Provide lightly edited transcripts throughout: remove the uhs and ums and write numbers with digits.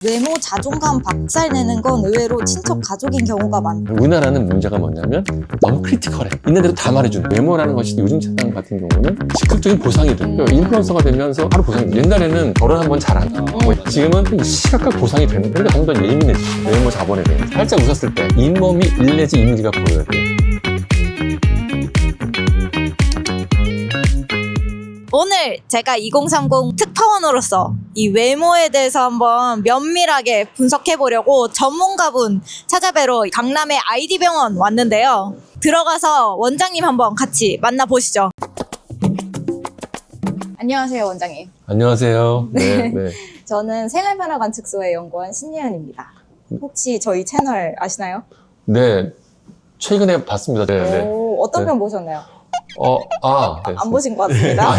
외모 자존감 박살내는 건 의외로 친척 가족인 경우가 많다. 우리나라는 문제가 뭐냐면 너무 크리티컬해. 있는 대로 다 말해주는 외모라는 것이 요즘 세상 같은 경우는 즉각적인 보상이 돼. 인플루언서가 되면서 바로 보상이 돼. 옛날에는 결혼 한번 잘 안 하고 지금은 시각적 보상이 되는. 그러니까 좀 더 예민해지. 외모 자본에 대해 살짝 웃었을 때 잇몸이 1 내지 2mm가 보여야 돼. 오늘 제가 2030 특파원으로서 이 외모에 대해서 한번 면밀하게 분석해보려고 전문가분 찾아뵈러 강남의 아이디병원 왔는데요. 들어가서 원장님 한번 같이 만나보시죠. 안녕하세요, 원장님. 안녕하세요. 네. 저는 생활변화관측소의 연구원 신예은입니다. 혹시 저희 채널 아시나요? 네. 최근에 봤습니다. 네. 어떤 네. 편 보셨나요? 네. 안 보신 것 같습니다.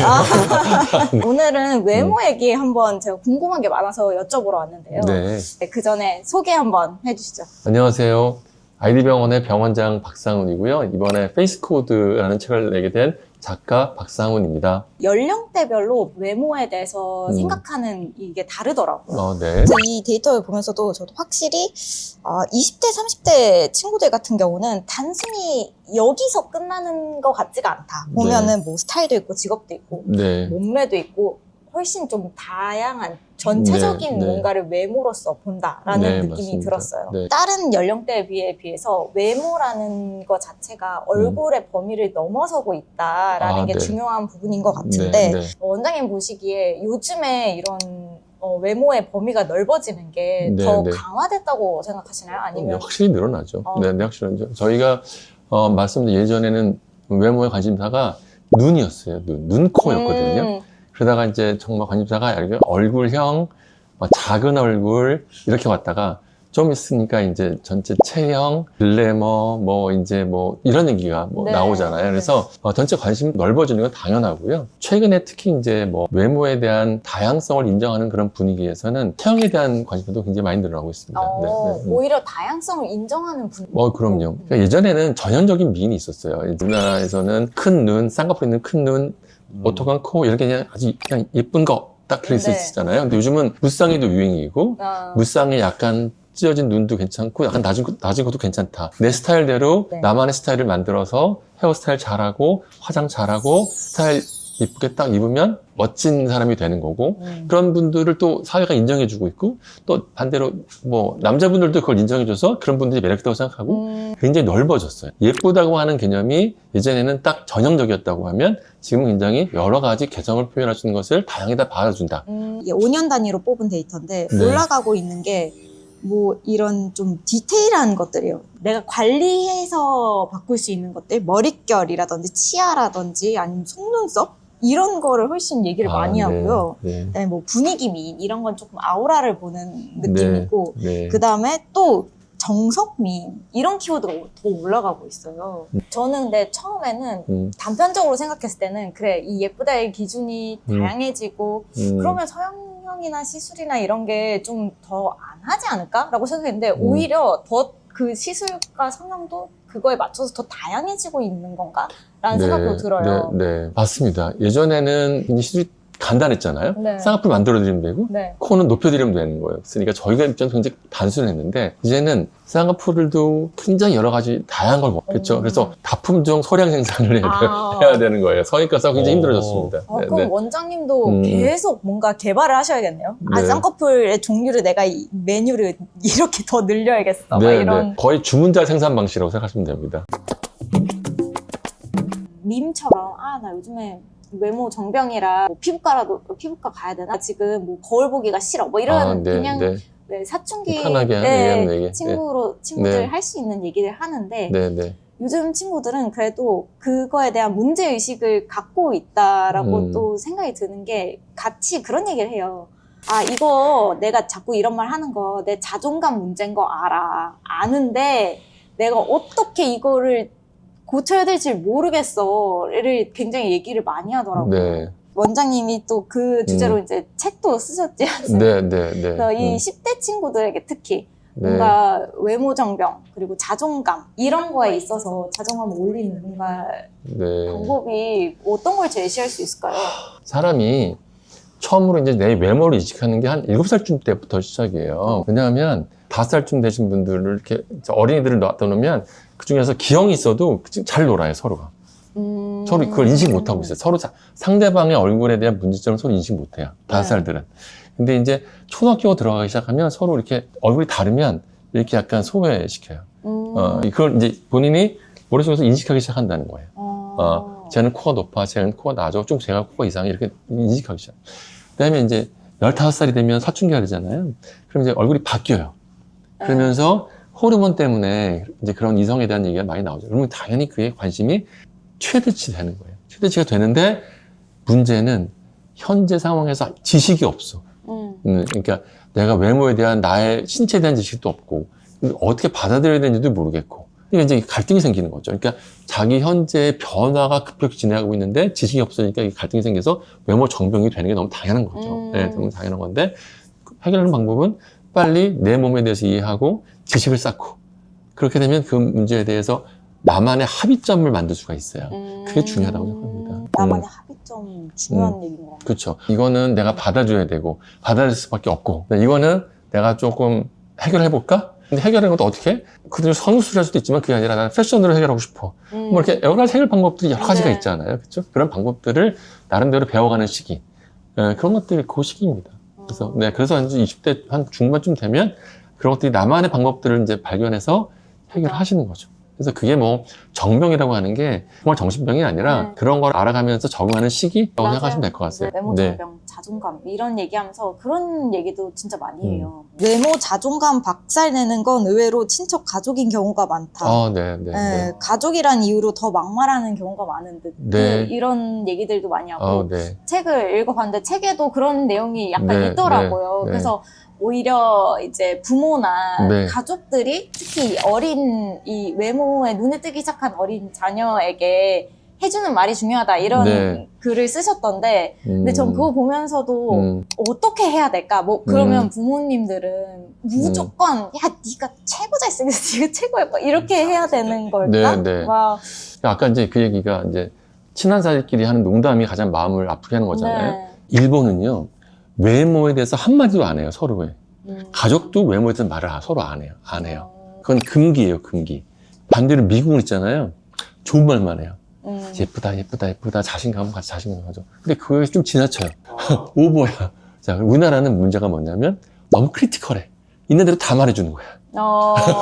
오늘은 외모 얘기 한번 제가 궁금한 게 많아서 여쭤보러 왔는데요. 네. 그 전에 소개 한번 해주시죠. 안녕하세요. 아이디병원의 병원장 박상훈이고요. 이번에 페이스코드라는 책을 내게 된 작가 박상훈입니다. 연령대별로 외모에 대해서 생각하는 이게 다르더라고요. 네. 그래서 이 데이터를 보면서도 저도 확실히 20대, 30대 친구들 같은 경우는 단순히 여기서 끝나는 것 같지가 않다. 보면은 뭐 스타일도 있고 직업도 있고 네. 몸매도 있고 훨씬 좀 다양한 전체적인 네. 뭔가를 외모로서 본다라는 네, 느낌이 맞습니다. 들었어요. 네. 다른 연령대에 비해서 외모라는 것 자체가 얼굴의 범위를 넘어서고 있다라는 게 네. 중요한 부분인 것 같은데 네. 원장님 보시기에 요즘에 이런 외모의 범위가 넓어지는 게 더 네. 강화됐다고 생각하시나요? 아니면 확실히 늘어나죠. 네, 확실히. 저희가 말씀드린 예전에는 외모의 관심사가 눈이었어요. 눈, 코였거든요. 그러다가 이제 정말 관심사가 얼굴형, 작은 얼굴 이렇게 왔다가 좀 있으니까 이제 전체 체형, 글래머, 이런 얘기가 네. 나오잖아요. 그래서 전체 관심 넓어지는 건 당연하고요. 최근에 특히 이제 외모에 대한 다양성을 인정하는 그런 분위기에서는 체형에 대한 관심도 굉장히 많이 늘어나고 있습니다. 네. 오히려 다양성을 인정하는 분. 그럼요. 그러니까 예전에는 전형적인 미인이 있었어요. 우리나라에서는 큰 눈, 쌍꺼풀 있는 큰 눈, 오똑한 코 이렇게 그냥 아주 그냥 예쁜 거 딱 들어있었잖아요. 근데 요즘은 무쌍이도 유행이고 무쌍에 약간 찢어진 눈도 괜찮고 약간 낮은 것도 괜찮다. 내 스타일대로 나만의 스타일을 만들어서 헤어스타일 잘하고 화장 잘하고 스타일 예쁘게 딱 입으면 멋진 사람이 되는 거고 그런 분들을 또 사회가 인정해주고 있고 또 반대로 남자분들도 그걸 인정해줘서 그런 분들이 매력있다고 생각하고 굉장히 넓어졌어요. 예쁘다고 하는 개념이 예전에는 딱 전형적이었다고 하면 지금은 굉장히 여러 가지 개성을 표현할 수 있는 것을 다양하게 다 받아준다. 이게 5년 단위로 뽑은 데이터인데 네. 올라가고 있는 게 이런 좀 디테일한 것들이에요. 내가 관리해서 바꿀 수 있는 것들, 머릿결이라든지 치아라든지 아니면 속눈썹 이런 거를 훨씬 얘기를 많이 하고요. 그다음에 분위기 미인 이런 건 조금 아우라를 보는 느낌이고 그다음에 또 정석 미인 이런 키워드가 더 올라가고 있어요. 저는 근데 처음에는 단편적으로 생각했을 때는 그래 이 예쁘다의 기준이 다양해지고 그러면 서양형이나 시술이나 이런 게 좀 더 안 하지 않을까라고 생각했는데 오히려 더 그 시술과 성형도 그거에 맞춰서 더 다양해지고 있는 건가? 라는 생각도 들어요. 네, 맞습니다. 예전에는 이제 시술이 간단했잖아요. 네. 쌍꺼풀 만들어드리면 되고 네. 코는 높여드리면 되는 거예요. 그러니까 저희가 입장에서 굉장히 단순했는데 이제는 쌍꺼풀도 굉장히 여러 가지 다양한 걸 먹겠죠. 그래서 다품종 소량 생산을 해야 되는 거예요. 성형외과에서 굉장히 힘들어졌습니다. 그럼 원장님도 계속 뭔가 개발을 하셔야겠네요. 쌍꺼풀의 종류를 내가 이 메뉴를 이렇게 더 늘려야겠어. 이런. 거의 주문자 생산 방식이라고 생각하시면 됩니다. 밈처럼 나 요즘에 외모 정병이라 피부과 가야 되나? 지금 거울 보기가 싫어. 이런 그냥 사춘기 친구들 할 수 있는 얘기를 하는데 요즘 친구들은 그래도 그거에 대한 문제의식을 갖고 있다라고 또 생각이 드는 게 같이 그런 얘기를 해요. 이거 내가 자꾸 이런 말 하는 거 내 자존감 문제인 거 아는데 내가 어떻게 이거를 고쳐야 될지 모르겠어를 굉장히 얘기를 많이 하더라고요. 원장님이 또 그 주제로 이제 책도 쓰셨지 않습니까? 그래서 이 10대 친구들에게 특히 뭔가 외모 정병 그리고 자존감 이런 거에 있어서 자존감을 올리는 뭔가 방법이 어떤 걸 제시할 수 있을까요? 사람이 처음으로 이제 내 외모를 이식하는 게 한 7살쯤 때부터 시작이에요. 왜냐하면 5살쯤 되신 분들을 이렇게 어린이들을 놔두면 그 중에서 기형이 있어도 잘 놀아요, 서로가. 서로 그걸 인식 못하고 있어요. 서로 상대방의 얼굴에 대한 문제점을 서로 인식 못해요. 5살들은. 근데 이제 초등학교 들어가기 시작하면 서로 이렇게 얼굴이 다르면 이렇게 약간 소외시켜요. 그걸 이제 본인이 머릿속에서 인식하기 시작한다는 거예요. 쟤는 코가 높아, 쟤는 코가 낮아, 좀 제가 코가 이상해, 이렇게 인식하기 시작. 그 다음에 이제 15살이 되면 사춘기가 되잖아요. 그럼 이제 얼굴이 바뀌어요. 그러면서 호르몬 때문에 이제 그런 이성에 대한 얘기가 많이 나오죠. 그러면 당연히 그에 관심이 최대치 되는 거예요. 최대치가 되는데 문제는 현재 상황에서 지식이 없어. 그러니까 내가 외모에 대한 나의 신체에 대한 지식도 없고 어떻게 받아들여야 되는지도 모르겠고 그러니까 이제 갈등이 생기는 거죠. 그러니까 자기 현재의 변화가 급격히 진행하고 있는데 지식이 없으니까 이 갈등이 생겨서 외모 정병이 되는 게 너무 당연한 거죠. 네, 너무 당연한 건데 해결하는 방법은 빨리 내 몸에 대해서 이해하고 지식을 쌓고 그렇게 되면 그 문제에 대해서 나만의 합의점을 만들 수가 있어요. 그게 중요하다고 생각합니다. 나만의 합의점 중요한 얘기인 것 같아요. 그렇죠. 이거는 내가 받아줘야 되고 받아줄 수밖에 없고 이거는 내가 조금 해결해볼까? 근데 해결하는 것도 어떻게 해? 그들은 성수를 할 수도 있지만 그게 아니라 나는 패션으로 해결하고 싶어. 뭐 이렇게 여러 가지 해결 방법들이 여러 가지가 있잖아요. 그렇죠? 그런 방법들을 나름대로 배워가는 시기. 그런 것들이 그 시기입니다. 그래서 그래서 한 20대 한 중반쯤 되면 그런 것들이 나만의 방법들을 이제 발견해서 해결하시는 거죠. 그래서 그게 뭐 정병이라고 하는 게 정말 정신병이 아니라 그런 걸 알아가면서 적응하는 시기라고 생각하시면 될 것 같아요. 외모 정병, 자존감 이런 얘기하면서 그런 얘기도 진짜 많이 해요. 외모 자존감 박살내는 건 의외로 친척 가족인 경우가 많다. 가족이란 이유로 더 막말하는 경우가 많은 듯 이런 얘기들도 많이 하고 책을 읽어봤는데 책에도 그런 내용이 약간 있더라고요. 그래서 오히려 이제 부모나 가족들이 특히 이 외모에 눈에 뜨기 시작한 어린 자녀에게 해주는 말이 중요하다 이런 글을 쓰셨던데 근데 전 그거 보면서도 어떻게 해야 될까? 뭐 그러면 부모님들은 무조건 야 네가 최고 잘생겼어, 네가 최고 예뻐 이렇게 해야 되는 걸까? 아까 이제 그 얘기가 이제 친한 사이끼리 하는 농담이 가장 마음을 아프게 하는 거잖아요. 일본은요. 외모에 대해서 한마디도 안 해요, 서로에. 가족도 외모에 대해서 말을 서로 안 해요. 그건 금기예요, 금기. 반대로 미국은 있잖아요. 좋은 말만 해요. 예쁘다, 자신감 가져. 근데 그거에 좀 지나쳐요. 오버야. 자, 우리나라는 문제가 뭐냐면 너무 크리티컬해. 있는 대로 다 말해주는 거야.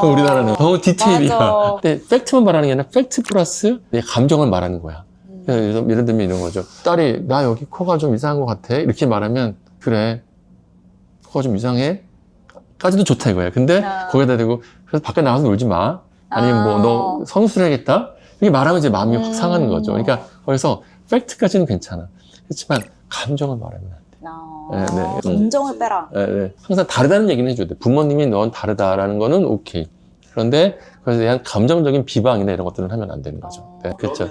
우리나라는 너무 디테일이야. 근데 팩트만 말하는 게 아니라 팩트 플러스 내 감정을 말하는 거야. 예를 들면 이런 거죠. 딸이 나 여기 코가 좀 이상한 것 같아. 이렇게 말하면 그래 코가 좀 이상해? 까지도 좋다 이거야. 근데 거기다 대고 그래서 밖에 나가서 놀지 마. 아니면 뭐 너 성수해야겠다. 이렇게 말하면 이제 마음이 확 상하는 거죠. 그러니까 거기서 팩트까지는 괜찮아. 그렇지만 감정을 말하면 안 돼. 감정을 빼라. 항상 다르다는 얘기는 해줘야 돼. 부모님이 넌 다르다라는 거는 오케이. 그런데 그것에 대한 감정적인 비방이나 이런 것들은 하면 안 되는 거죠. 그렇죠.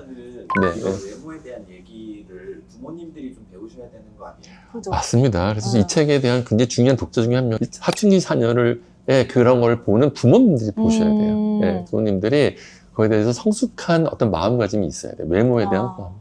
외모에 대한 얘기를 부모님들이 좀 배우셔야 되는 거 아니에요? 그죠. 맞습니다. 그래서 이 책에 대한 굉장히 중요한 독자 중에 한 명, 사춘기 자녀를 그런 걸 보는 부모님들이 보셔야 돼요. 부모님들이 거기에 대해서 성숙한 어떤 마음가짐이 있어야 돼요. 외모에 대한 마음.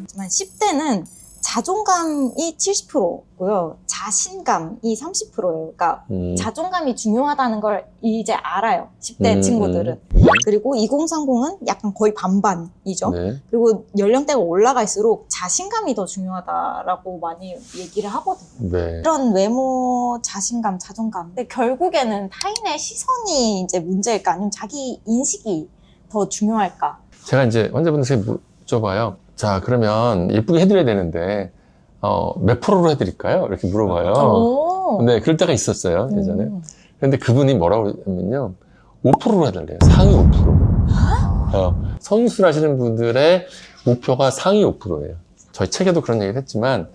하지만 10대는 자존감이 70%고요. 자신감이 30%예요. 그러니까 자존감이 중요하다는 걸 이제 알아요. 10대 친구들은. 그리고 2030은 약간 거의 반반이죠. 그리고 연령대가 올라갈수록 자신감이 더 중요하다라고 많이 얘기를 하거든요. 이런 외모, 자신감, 자존감. 근데 결국에는 타인의 시선이 이제 문제일까? 아니면 자기 인식이 더 중요할까? 제가 이제 환자분들에게 여쭤봐요. 자, 그러면 예쁘게 해드려야 되는데, 몇 프로로 해드릴까요? 이렇게 물어봐요. 네, 그럴 때가 있었어요, 예전에. 근데 그분이 뭐라고 하냐면요. 5%로 해달래요. 상위 5%. 성술하시는 분들의 목표가 상위 5%예요. 저희 책에도 그런 얘기를 했지만,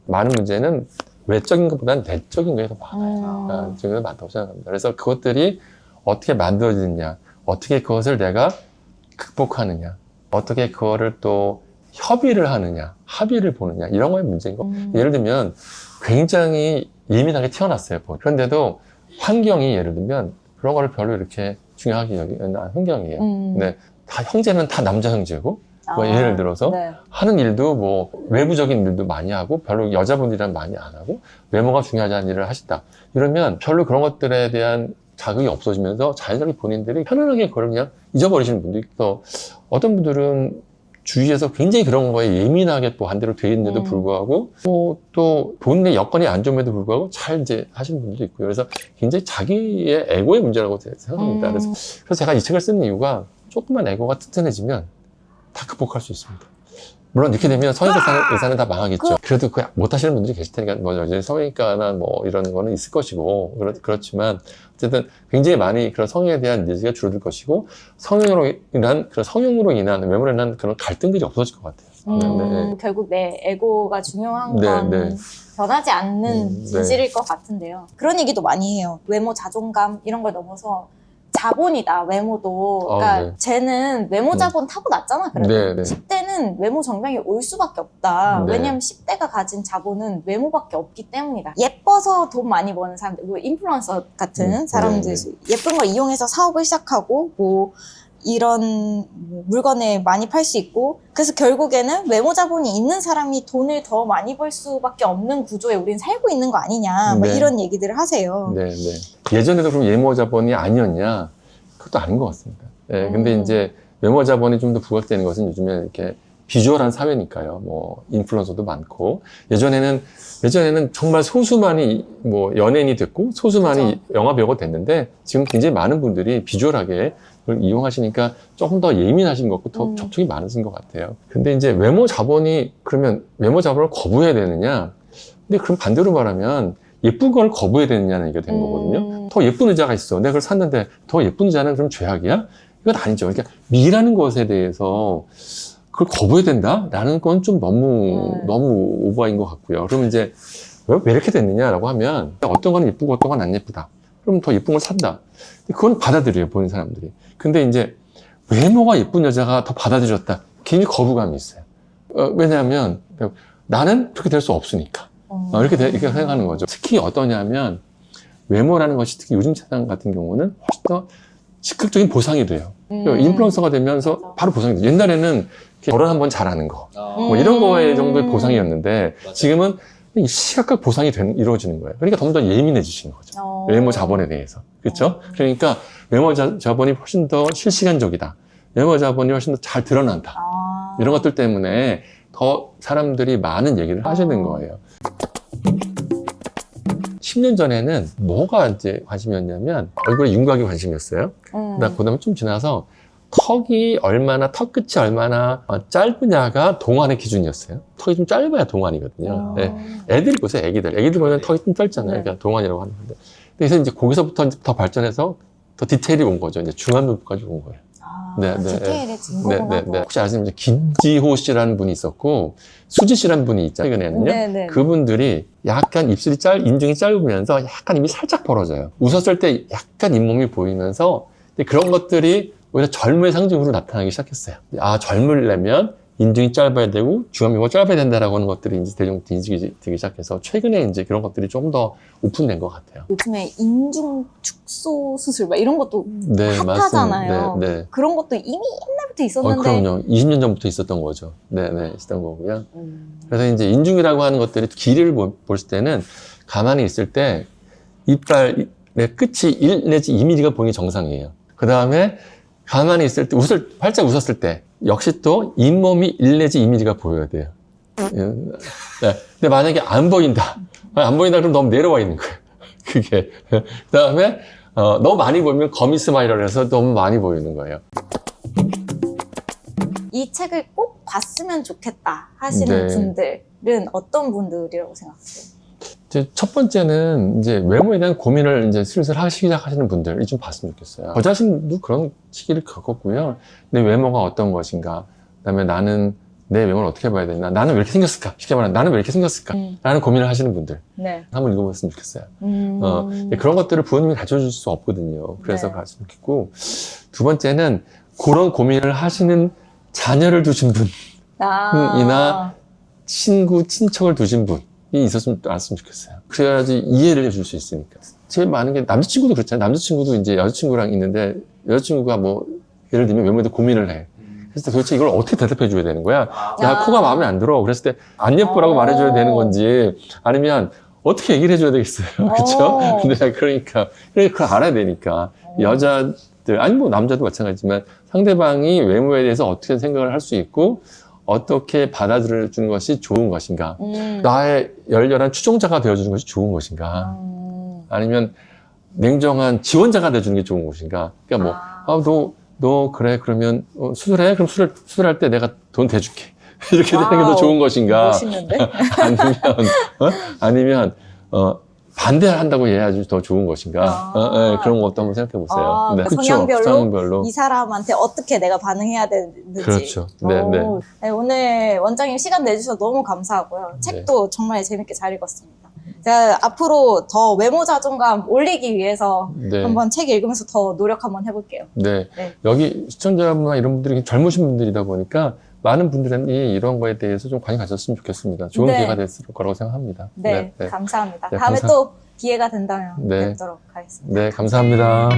많은 문제는 외적인 것보다는 내적인 게 더 많아요. 내적인 게 많다고 생각합니다. 그래서 그것들이 어떻게 만들어지느냐, 어떻게 그것을 내가 극복하느냐, 어떻게 그거를 또 협의를 하느냐, 합의를 보느냐, 이런 거에 문제인 거. 예를 들면 굉장히 예민하게 태어났어요. 그런데도 환경이 예를 들면 그런 거를 별로 이렇게 중요하게 여기는 환경이에요. 근데 다 형제는 다 남자 형제고 뭐 예를 들어서 네. 하는 일도 뭐 외부적인 일도 많이 하고 별로 여자분들이랑 많이 안 하고 외모가 중요하지 않은 일을 하신다. 이러면 별로 그런 것들에 대한 자극이 없어지면서 자연스럽게 본인들이 편안하게 그걸 그냥 잊어버리시는 분도 있고, 어떤 분들은 주위에서 굉장히 그런 거에 예민하게 또 반대로 돼 있는데도 불구하고 또 본인의 여건이 안 좋음에도 불구하고 잘 이제 하시는 분들도 있고요. 그래서 굉장히 자기의 에고의 문제라고 생각합니다. 그래서 제가 이 책을 쓰는 이유가 조금만 에고가 튼튼해지면 다 극복할 수 있습니다. 물론 이렇게 되면 성형외과 의사는 다 망하겠죠. 그래도 그 못하시는 분들이 계실 테니까 뭐 여전히 성형외과나 뭐 이런 거는 있을 것이고 그렇지만 어쨌든 굉장히 많이 그런 성형에 대한 니즈가 줄어들 것이고 성형으로 인한 외모로 인한 그런 갈등들이 없어질 것 같아요. 결국 내 에고가 중요한 네, 건 네. 변하지 않는 네. 진실일 것 같은데요. 그런 얘기도 많이 해요. 외모 자존감 이런 걸 넘어서 자본이다, 외모도. 그러니까 네. 쟤는 외모 자본 타고났잖아, 그래도. 네, 네. 10대는 외모 정병이 올 수밖에 없다. 네. 왜냐면 10대가 가진 자본은 외모밖에 없기 때문이다. 예뻐서 돈 많이 버는 사람들, 뭐 인플루언서 같은 사람들, 네. 예쁜 걸 이용해서 사업을 시작하고, 뭐 이런 물건을 많이 팔 수 있고, 그래서 결국에는 외모 자본이 있는 사람이 돈을 더 많이 벌 수밖에 없는 구조에 우린 살고 있는 거 아니냐, 뭐 네. 이런 얘기들을 하세요. 네, 네. 예전에도 그럼 외모 자본이 아니었냐? 그것도 아닌 것 같습니다. 네, 근데 이제 외모 자본이 좀 더 부각되는 것은 요즘에 이렇게 비주얼한 사회니까요. 뭐 인플루언서도 많고, 예전에는 정말 소수만이 뭐 연예인이 됐고 소수만이 영화 배우가 됐는데, 지금 굉장히 많은 분들이 비주얼하게 그걸 이용하시니까 조금 더 예민하신 것 같고 더 접촉이 많으신 것 같아요. 근데 이제 외모 자본이, 그러면 외모 자본을 거부해야 되느냐? 근데 그럼 반대로 말하면 예쁜 걸 거부해야 되느냐는 얘기가 되는 거거든요. 더 예쁜 의자가 있어. 내가 그걸 샀는데 더 예쁜 의자는 그럼 죄악이야? 이건 아니죠. 그러니까 미라는 것에 대해서 그걸 거부해야 된다라는 건 좀 너무 오버인 것 같고요. 그럼 이제 왜 이렇게 됐느냐라고 하면, 어떤 거는 예쁘고 어떤 건 안 예쁘다. 그럼 더 예쁜 걸 산다. 그건 받아들여요, 보는 사람들이. 근데 이제 외모가 예쁜 여자가 더 받아들였다. 괜히 거부감이 있어요. 왜냐하면 나는 그렇게 될 수 없으니까. 이렇게 생각하는 거죠. 특히 어떠냐면, 외모라는 것이 특히 요즘 세상 같은 경우는 훨씬 더 즉각적인 보상이 돼요. 인플루언서가 되면서 맞아. 바로 보상이 돼요. 옛날에는 결혼 한번 잘하는 거, 뭐 이런 거에 정도의 보상이었는데, 맞아요. 지금은 시각적 보상이 이루어지는 거예요. 그러니까 더 예민해지시는 거죠. 외모 자본에 대해서. 그렇죠? 그러니까 외모 자본이 훨씬 더 실시간적이다. 외모 자본이 훨씬 더 잘 드러난다. 이런 것들 때문에 더 사람들이 많은 얘기를 하시는 거예요. 10년 전에는 뭐가 이제 관심이었냐면, 얼굴에 윤곽이 관심이었어요. 그다음에 좀 지나서 턱 끝이 얼마나 짧으냐가 동안의 기준이었어요. 턱이 좀 짧아야 동안이거든요. 네. 애들이 보세요, 애기들 보면 턱이 좀 짧잖아요. 네. 그러니까 동안이라고 하는 건데. 그래서 이제 거기서부터 이제 더 발전해서 더 디테일이 온 거죠. 이제 중안 눈까지 온 거예요. 디테일해진 거구나. 혹시 아시면 이제 김지호 씨라는 분이 있었고, 수지 씨라는 분이 있잖아요. 최근에는요. 그분들이 약간 인중이 짧으면서 약간 입이 살짝 벌어져요. 웃었을 때 약간 잇몸이 보이면서, 근데 그런 것들이 오히려 젊음의 상징으로 나타나기 시작했어요. 젊으려면 인중이 짧아야 되고 중안면이 짧아야 된다라고 하는 것들이 이제 대중부터 인식이 되기 시작해서, 최근에 이제 그런 것들이 좀 더 오픈된 것 같아요. 요즘에 인중 축소 수술 막 이런 것도 네, 핫하잖아요. 맞습니다. 네. 그런 것도 이미 옛날부터 있었는데. 그럼요. 20년 전부터 있었던 거죠. 네, 있었던 거고요. 그래서 이제 인중이라고 하는 것들이 길이를 볼 때는 가만히 있을 때 이빨의 끝이 1 내지 2mm가 보이는 게 정상이에요. 그 다음에 가만히 있을 때, 활짝 웃었을 때 역시 또 잇몸이 1 내지 2mm가 보여야 돼요. 네. 근데 만약에 안 보인다 그럼 너무 내려와 있는 거예요. 그게. 그 다음에 너무 많이 보이면 거미 스마일을 해서 너무 많이 보이는 거예요. 이 책을 꼭 봤으면 좋겠다 하시는 분들은 어떤 분들이라고 생각하세요? 첫 번째는 이제 외모에 대한 고민을 이제 슬슬 하기 시작하시는 분들이 좀 봤으면 좋겠어요. 저 자신도 그런 시기를 겪었고요. 내 외모가 어떤 것인가, 그다음에 나는 내 외모를 어떻게 봐야 되나, 나는 왜 이렇게 생겼을까, 쉽게 말하면 나는 왜 이렇게 생겼을까 라는 고민을 하시는 분들 한번 읽어봤으면 좋겠어요. 그런 것들을 부모님이 가르쳐줄 수 없거든요. 그래서 가르쳤으면 좋겠고, 두 번째는 그런 고민을 하시는 자녀를 두신 분이나 친구, 친척을 두신 분이 있었으면 좋겠어요. 그래야지 이해를 해줄 수 있으니까. 제일 많은 게 남자친구도 그렇잖아요. 남자친구도 이제 여자친구랑 있는데, 여자친구가 뭐 예를 들면 외모에 대해 고민을 해. 그래서 도대체 이걸 어떻게 대답해 줘야 되는 거야? 야, 아. 코가 마음에 안 들어. 그랬을 때 안 예쁘라고 말해줘야 되는 건지 아니면 어떻게 얘기를 해줘야 되겠어요. 그렇죠? 네, 그러니까 그걸 알아야 되니까 여자들 아니 뭐 남자도 마찬가지지만 상대방이 외모에 대해서 어떻게 생각을 할 수 있고 어떻게 받아들여 주는 것이 좋은 것인가? 나의 열렬한 추종자가 되어주는 것이 좋은 것인가? 아니면 냉정한 지원자가 되어주는 게 좋은 것인가? 그러니까 뭐, 너 그래 그러면 수술해? 그럼 수술할 때 내가 돈 대줄게. 이렇게 되는 게 더 좋은 것인가? 멋있는데? 아니면 반대한다고 해야지 더 좋은 것인가? 네, 그런 것도 한번 생각해 보세요. 네. 그러니까 그쵸? 성향별로 이 사람한테 어떻게 내가 반응해야 되는지. 그렇죠. 네, 네. 네, 오늘 원장님 시간 내주셔서 너무 감사하고요. 책도 정말 재밌게 잘 읽었습니다. 제가 앞으로 더 외모 자존감 올리기 위해서 네. 한번 책 읽으면서 더 노력 한번 해볼게요. 네. 네. 여기 시청자분이나 이런 분들이 젊으신 분들이다 보니까 많은 분들이 이런 거에 대해서 좀 관심 가졌으면 좋겠습니다. 좋은 네. 기회가 됐을 거라고 생각합니다. 네, 감사합니다. 네, 다음에 또 기회가 된다면 네. 뵙도록 하겠습니다. 네, 감사합니다.